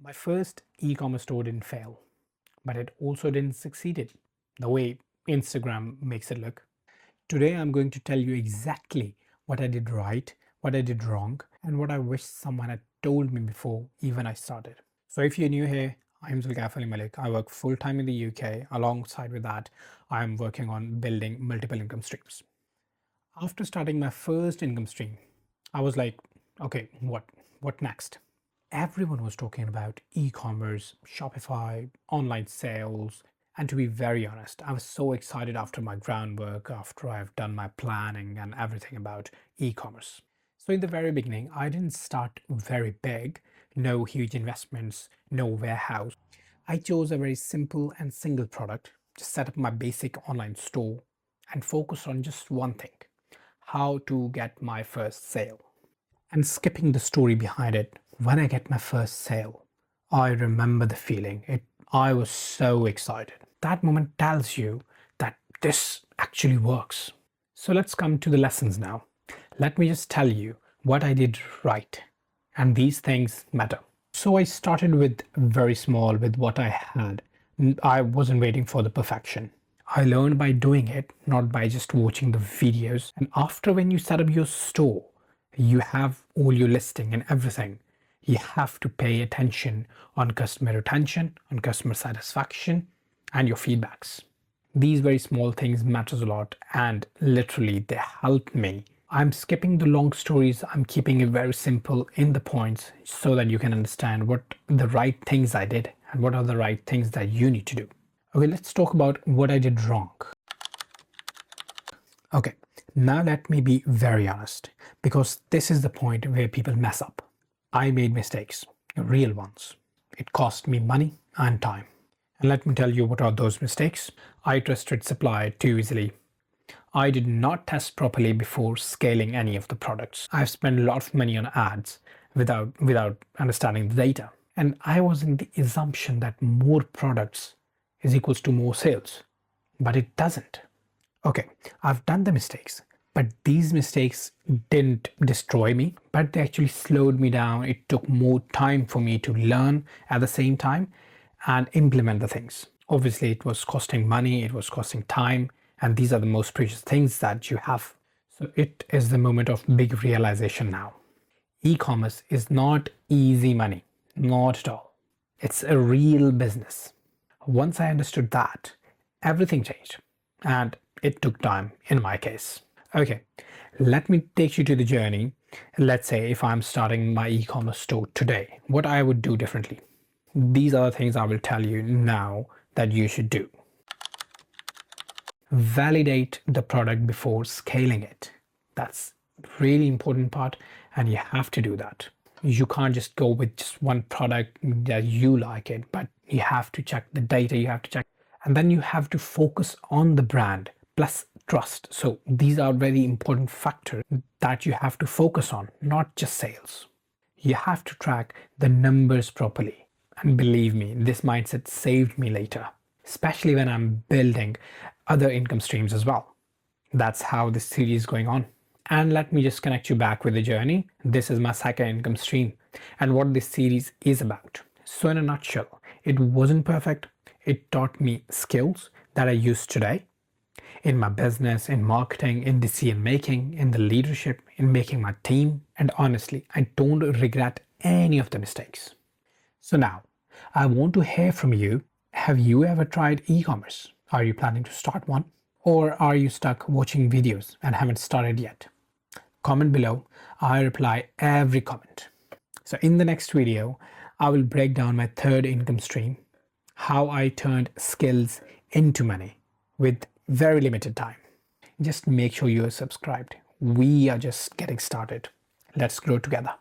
My first e-commerce store didn't fail, but it also didn't succeed the way Instagram makes it look. Today, I'm going to tell you exactly what I did right, what I did wrong, and what I wish someone had told me before even I started. So if you're new here, I'm Zulkifli Ali Malik. I work full-time in the UK. Alongside with that, I'm working on building multiple income streams. After starting my first income stream, I was like, okay, what next? Everyone was talking about e-commerce, Shopify, online sales. And to be very honest, I was so excited after my groundwork, after I've done my planning and everything about e-commerce. So in the very beginning, I didn't start very big, no huge investments, no warehouse. I chose a very simple and single product to set up my basic online store and focus on just one thing, how to get my first sale. And skipping the story behind it, when I get my first sale, I remember the feeling. I was so excited. That moment tells you that this actually works. So let's come to the lessons now. Let me just tell you what I did right. And these things matter. So I started with very small with what I had. I wasn't waiting for the perfection. I learned by doing it, not by just watching the videos. And after when you set up your store, you have all your listing and everything. You have to pay attention on customer retention, on customer satisfaction, and your feedbacks. These very small things matters a lot, and literally they help me. I'm skipping the long stories. I'm keeping it very simple in the points so that you can understand what the right things I did and what are the right things that you need to do. Okay, let's talk about what I did wrong. Okay, now let me be very honest, because this is the point where people mess up. I made mistakes, real ones. It cost me money and time. And let me tell you what are those mistakes. I trusted supplier too easily. I did not test properly before scaling any of the products. I've spent a lot of money on ads without understanding the data. And I was in the assumption that more products is equals to more sales, but it doesn't. Okay, I've done the mistakes, but these mistakes didn't destroy me, but they actually slowed me down. It took more time for me to learn at the same time and implement the things. Obviously, it was costing money, it was costing time, and these are the most precious things that you have. So it is the moment of big realization now. E-commerce is not easy money, not at all. It's a real business. Once I understood that, everything changed. And it took time in my case. Okay, let me take you to the journey. Let's say if I'm starting my e-commerce store today, what I would do differently. These are the things I will tell you now that you should do. Validate the product before scaling it. That's really important part, and you have to do that. You can't just go with just one product that you like it, but you have to check the data, you have to check, and then you have to focus on the brand plus trust. So these are very important factors that you have to focus on, not just sales. You have to track the numbers properly. And believe me, this mindset saved me later, especially when I'm building other income streams as well. That's how this series is going on. And let me just connect you back with the journey. This is my second income stream and what this series is about. So in a nutshell, it wasn't perfect. It taught me skills that I use today in my business, in marketing, in decision making, in the leadership, in making my team. And honestly, I don't regret any of the mistakes. So now, I want to hear from you. Have you ever tried e-commerce? Are you planning to start one? Or are you stuck watching videos and haven't started yet? Comment below. I reply every comment. So in the next video, I will break down my third income stream, how I turned skills into money with very limited time. Just make sure you are subscribed. We are just getting started. Let's grow together.